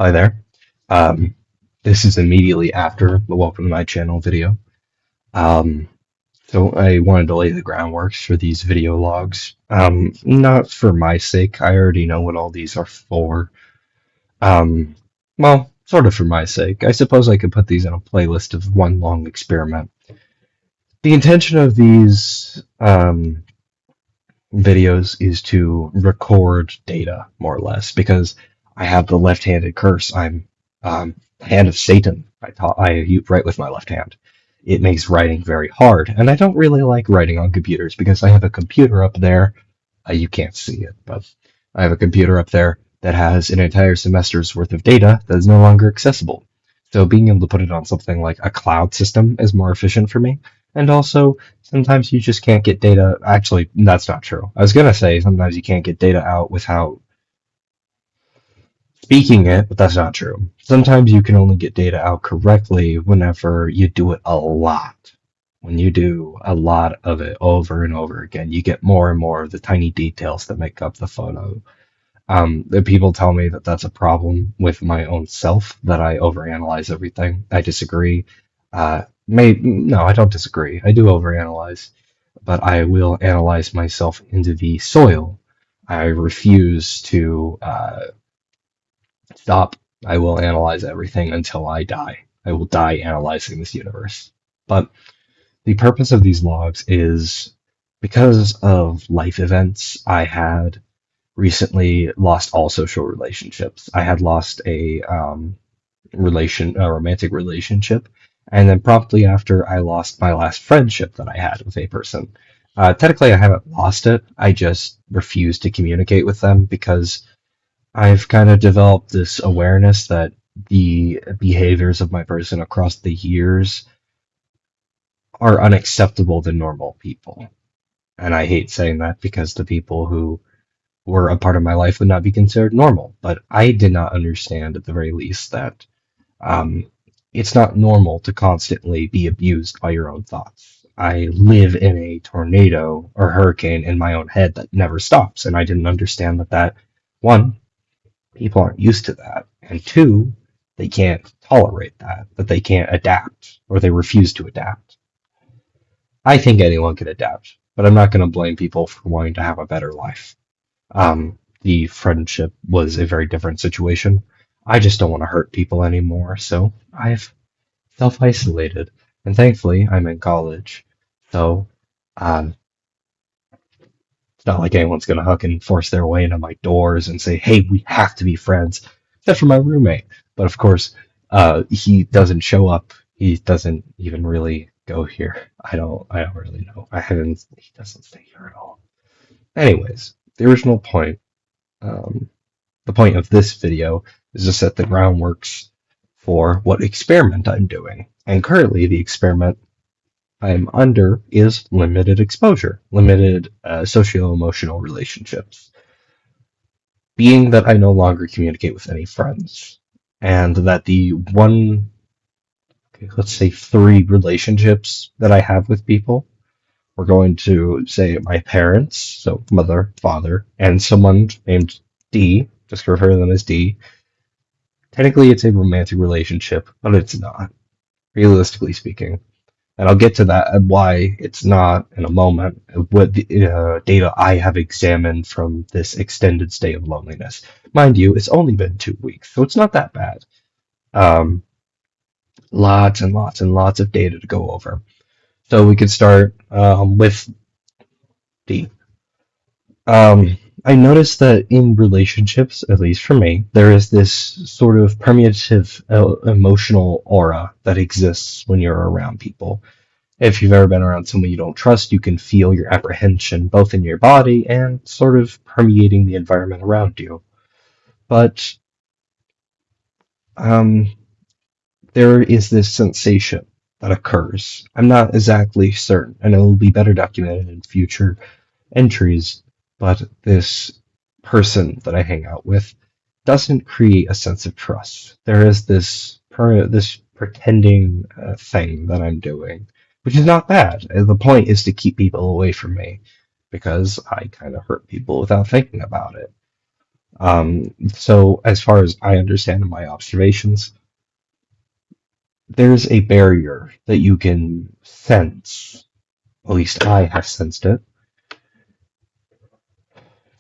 Hi there. Um, this is immediately after the Welcome to My Channel video. Um, so I wanted to lay the groundwork for these video logs. Not for my sake. I already know what all these are for. Um, well, sort of for my sake. I suppose I could put these in a playlist of one long experiment. The intention of these videos is to record data, more or less, because I have the left-handed curse. I'm hand of Satan. I write with my left hand. It makes writing very hard, and I don't really like writing on computers because I have a computer up there. You can't see it, but I have a computer up there that has an entire semester's worth of data that is no longer accessible. So being able to put it on something like a cloud system is more efficient for me. And also, sometimes you just can't get data. Actually, that's not true. I was gonna say sometimes you can't get data out without speaking it, but that's not true. Sometimes you can only get data out correctly whenever you do it a lot. When you do a lot of it over and over again, you get more and more of the tiny details that make up the photo. The people tell me that that's a problem with my own self, that I overanalyze everything. I disagree. No, I don't disagree. I do overanalyze, but I will analyze myself into the soil. I refuse to stop. I will analyze everything until I die. I will die analyzing this universe. But the purpose of these logs is because of life events I had recently lost all social relationships. I had lost a romantic relationship, and then promptly after, I lost my last friendship that I had with a person. Technically, I haven't lost it. I just refuse to communicate with them because I've kind of developed this awareness that the behaviors of my person across the years are unacceptable to normal people. And I hate saying that because the people who were a part of my life would not be considered normal. But I did not understand, at the very least, that um, it's not normal to constantly be abused by your own thoughts. I live in a tornado or hurricane in my own head that never stops, and I didn't understand that one, people aren't used to that, and two, they can't tolerate that they can't adapt or they refuse to adapt. I think anyone can adapt, but I'm not going to blame people for wanting to have a better life. The friendship was a very different situation. I just don't want to hurt people anymore, so I've self isolated. And thankfully, I'm in college. So um, it's not like anyone's going to hook and force their way into my doors and say, hey, we have to be friends, except for my roommate. But of course, he doesn't show up. He doesn't even really go here. I don't really know. He doesn't stay here at all. Anyways, the original point. Um, the point of this video is to set the groundworks for what experiment I'm doing. And currently, the experiment I'm under is limited exposure, limited socio-emotional relationships. Being that I no longer communicate with any friends, and that the one, okay, let's say three relationships that I have with people, we're going to say my parents, so mother, father, and someone named D, just refer to them as D. Technically, it's a romantic relationship, but it's not, realistically speaking. And I'll get to that and why it's not in a moment. What the data I have examined from this extended state of loneliness. Mind you, it's only been 2 weeks, so it's not that bad. Um, Lots and lots and lots of data to go over. So we could start with D. I noticed that in relationships, at least for me, there is this sort of permeative emotional aura that exists when you're around people. If you've ever been around someone you don't trust, you can feel your apprehension both in your body and sort of permeating the environment around you. But um, there is this sensation that occurs. I'm not exactly certain, and it will be better documented in future entries, but this person that I hang out with doesn't create a sense of trust. There is this pretending thing that I'm doing, which is not bad. The point is to keep people away from me because I kind of hurt people without thinking about it. So as far as I understand in my observations, there's a barrier that you can sense, at least I have sensed it,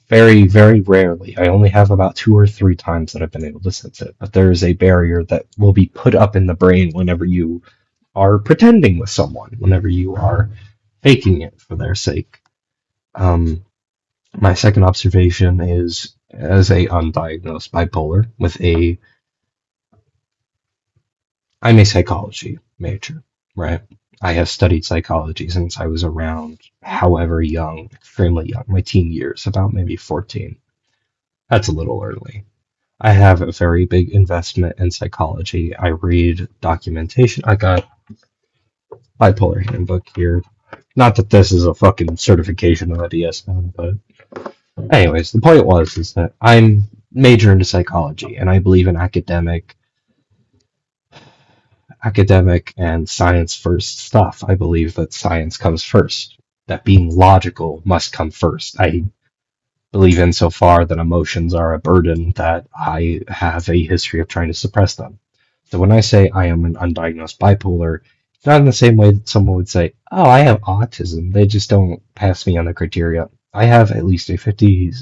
very, very rarely. I only have about two or three times that I've been able to sense it, but there is a barrier that will be put up in the brain whenever you are pretending with someone, whenever you are faking it for their sake. Um, my second observation is as a undiagnosed bipolar with a I'm a psychology major, right? I have studied psychology since I was around however young, extremely young, my teen years, about maybe 14. That's a little early. I have a very big investment in psychology. I read documentation. I got bipolar handbook here. Not that this is a fucking certification of a DSM, but anyways, the point was is that I'm major into psychology and I believe in academic and science first stuff. I believe that science comes first, that being logical must come first. I believe in so far that emotions are a burden that I have a history of trying to suppress them. So when I say I am an undiagnosed bipolar, it's not in the same way that someone would say, oh, I have autism. They just don't pass me on the criteria. I have at least a 50,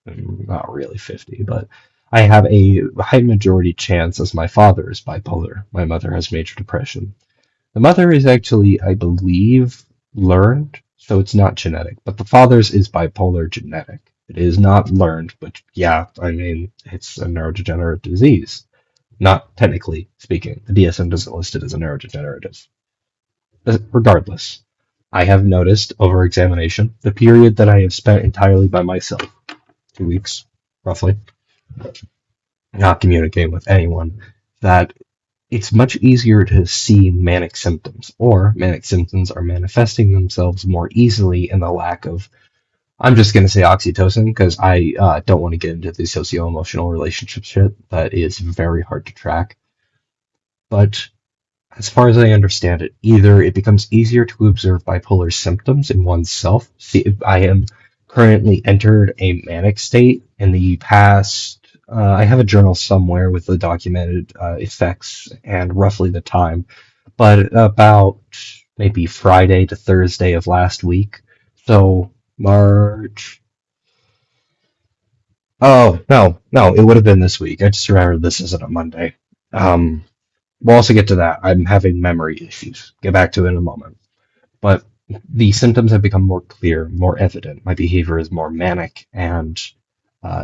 not really 50, but I have a high majority chance as my father is bipolar. My mother has major depression. The mother is actually, I believe, learned, so it's not genetic, but the father's is bipolar genetic. It is not learned, but yeah, I mean, it's a neurodegenerative disease. Not technically speaking. The DSM doesn't list it as a neurodegenerative. Regardless, I have noticed over examination the period that I have spent entirely by myself, 2 weeks, roughly, not communicating with anyone, that it's much easier to see manic symptoms, or manic symptoms are manifesting themselves more easily in the lack of, I'm just going to say oxytocin because I don't want to get into the socio emotional relationship shit that is very hard to track. But as far as I understand it, either it becomes easier to observe bipolar symptoms in oneself. See, I am currently entered a manic state in the past. I have a journal somewhere with the documented effects and roughly the time, but about maybe Friday to Thursday of last week. So March. Oh, no, no, it would have been this week. I just remembered this isn't a Monday. Um, we'll also get to that. I'm having memory issues. Get back to it in a moment. But the symptoms have become more clear, more evident. My behavior is more manic and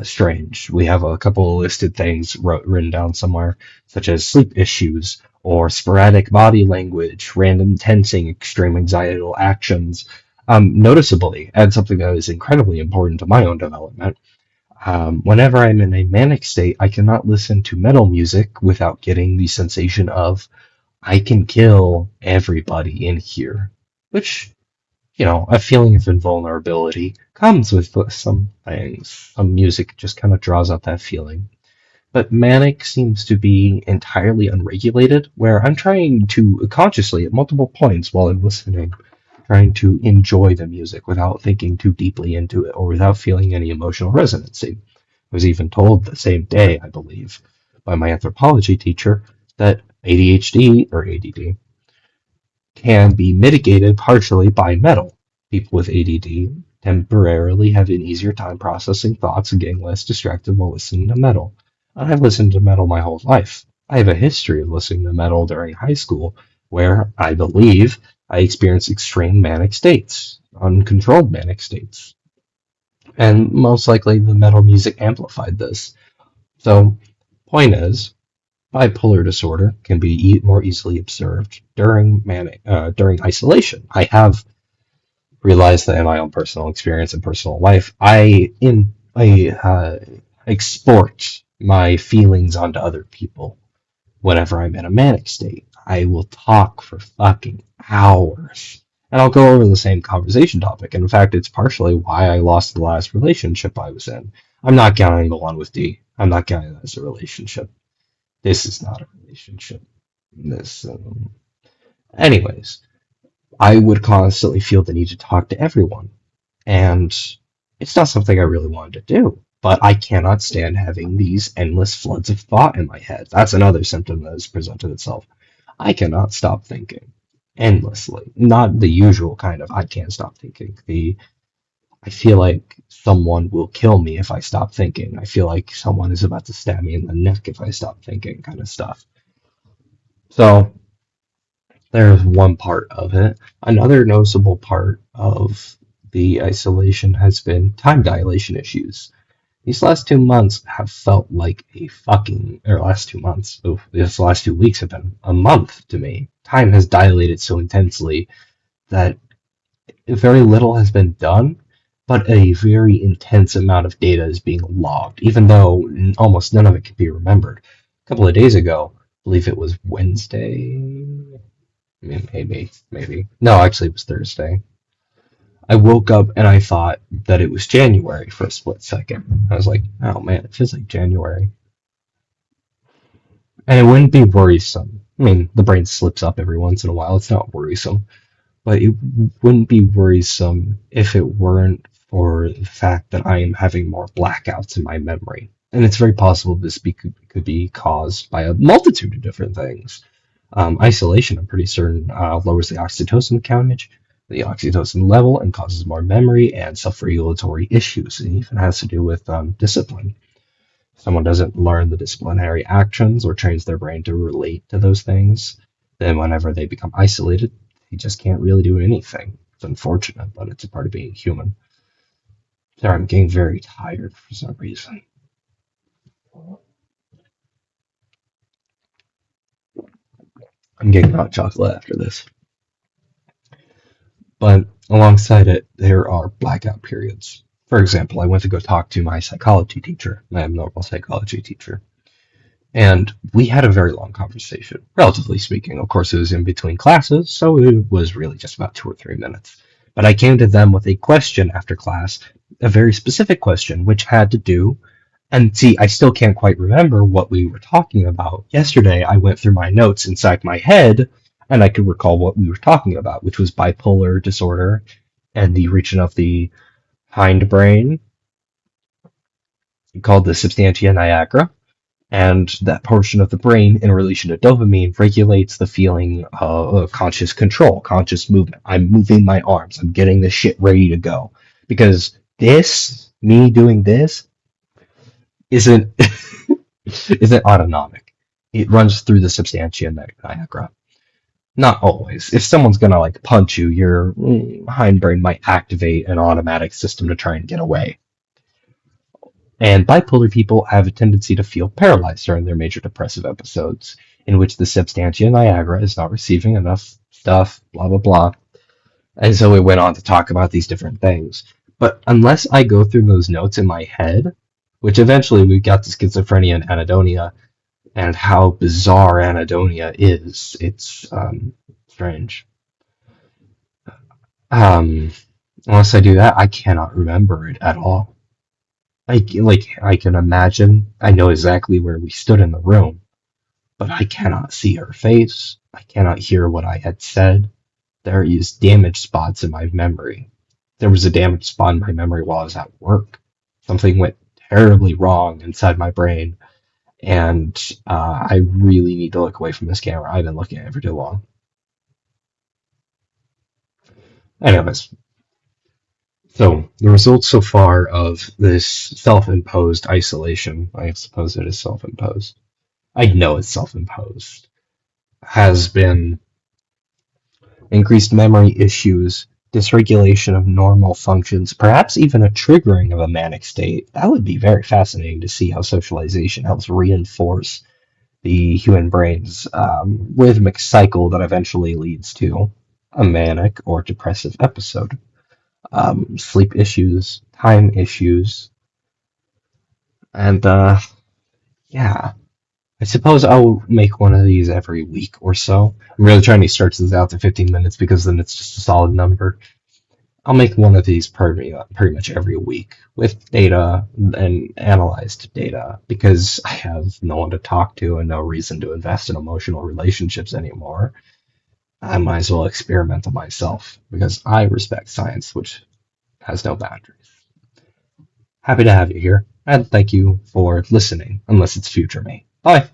strange. We have a couple of listed things written down somewhere, such as sleep issues or sporadic body language, random tensing, extreme anxietal actions. Noticeably, and something that is incredibly important to my own development, whenever I'm in a manic state, I cannot listen to metal music without getting the sensation of I can kill everybody in here, which, a feeling of invulnerability comes with some things. Some music just kind of draws out that feeling. But manic seems to be entirely unregulated, where I'm trying to consciously, at multiple points while I'm listening, trying to enjoy the music without thinking too deeply into it or without feeling any emotional resonancy. I was even told the same day, I believe, by my anthropology teacher that ADHD or ADD can be mitigated partially by metal. People with ADD temporarily have an easier time processing thoughts and getting less distracted while listening to metal. I've listened to metal my whole life. I have a history of listening to metal during high school where I believe I experienced extreme manic states, uncontrolled manic states. And most likely the metal music amplified this. So, point is, bipolar disorder can be more easily observed during isolation. I have realized that in my own personal experience and personal life, I export my feelings onto other people whenever I'm in a manic state. I will talk for fucking hours. And I'll go over the same conversation topic. In fact, it's partially why I lost the last relationship I was in. I'm not counting the one with D. I'm not counting that as a relationship. This is not a relationship. This, anyways, I would constantly feel the need to talk to everyone, and it's not something I really wanted to do. but I cannot stand having these endless floods of thought in my head. That's another symptom that has presented itself. I cannot stop thinking endlessly. Not the usual kind of I can't stop thinking. The I feel like someone will kill me if I stop thinking. I feel like someone is about to stab me in the neck if I stop thinking, kind of stuff. So there's one part of it. Another noticeable part of the isolation has been time dilation issues. These last 2 months have felt like a fucking, or last 2 months, these last 2 weeks have been a month to me. Time has dilated so intensely that very little has been done, but a very intense amount of data is being logged, even though almost none of it can be remembered. A couple of days ago, I believe it was Wednesday. I mean, maybe. No, actually, it was Thursday. I woke up and I thought that it was January for a split second. I was like, oh man, it feels like January. And it wouldn't be worrisome. I mean, the brain slips up every once in a while. It's not worrisome. But it wouldn't be worrisome if it weren't for the fact that I am having more blackouts in my memory. And it's very possible could be caused by a multitude of different things. Isolation, I'm pretty certain, lowers the oxytocin countage, the oxytocin level, and causes more memory and self-regulatory issues. It even has to do with discipline. Someone doesn't learn the disciplinary actions or trains their brain to relate to those things, then whenever they become isolated, they just can't really do anything. It's unfortunate, but it's a part of being human. Sorry, I'm getting very tired for some reason. I'm getting hot chocolate after this. But alongside it, there are blackout periods. For example, I went to go talk to my psychology teacher, my abnormal psychology teacher, and we had a very long conversation, relatively speaking. Of course, it was in between classes, so it was really just about 2 or 3 minutes. But I came to them with a question after class, a very specific question, which had to do, and see, I still can't quite remember what we were talking about. Yesterday, I went through my notes inside my head, and I could recall what we were talking about, which was bipolar disorder and the region of the hindbrain called the substantia nigra, and that portion of the brain in relation to dopamine regulates the feeling of conscious control, conscious movement. I'm moving my arms. I'm getting this shit ready to go. Because me doing this, isn't isn't autonomic. It runs through the substantia nigra. Not always. If someone's gonna like punch you, your hindbrain might activate an automatic system to try and get away. And bipolar people have a tendency to feel paralyzed during their major depressive episodes, in which the substantia nigra is not receiving enough stuff, blah, blah, blah. And so it went on to talk about these different things. But unless I go through those notes in my head, which eventually we got to schizophrenia and anhedonia, and how bizarre anhedonia is, it's strange. Um, Unless I do that, I cannot remember it at all. I can imagine. I know exactly where we stood in the room, but I cannot see her face. I cannot hear what I had said. There is damaged spots in my memory. There was a damaged spot in my memory while I was at work. Something went terribly wrong inside my brain, and I really need to look away from this camera. I've been looking at it for too long. Anyways, so the results so far of this self-imposed isolation, I suppose it is self-imposed. I know it's self-imposed, has been increased memory issues, dysregulation of normal functions, perhaps even a triggering of a manic state. That would be very fascinating to see how socialization helps reinforce the human brain's rhythmic cycle that eventually leads to a manic or depressive episode. Sleep issues, time issues, and yeah, I suppose I'll make one of these every week or so. I'm really trying to stretch this out to 15 minutes because then it's just a solid number. I'll make one of these pretty much every week with data and analyzed data because I have no one to talk to and no reason to invest in emotional relationships anymore. I might as well experiment on myself because I respect science, which has no boundaries. Happy to have you here. and thank you for listening, unless it's future me. Bye.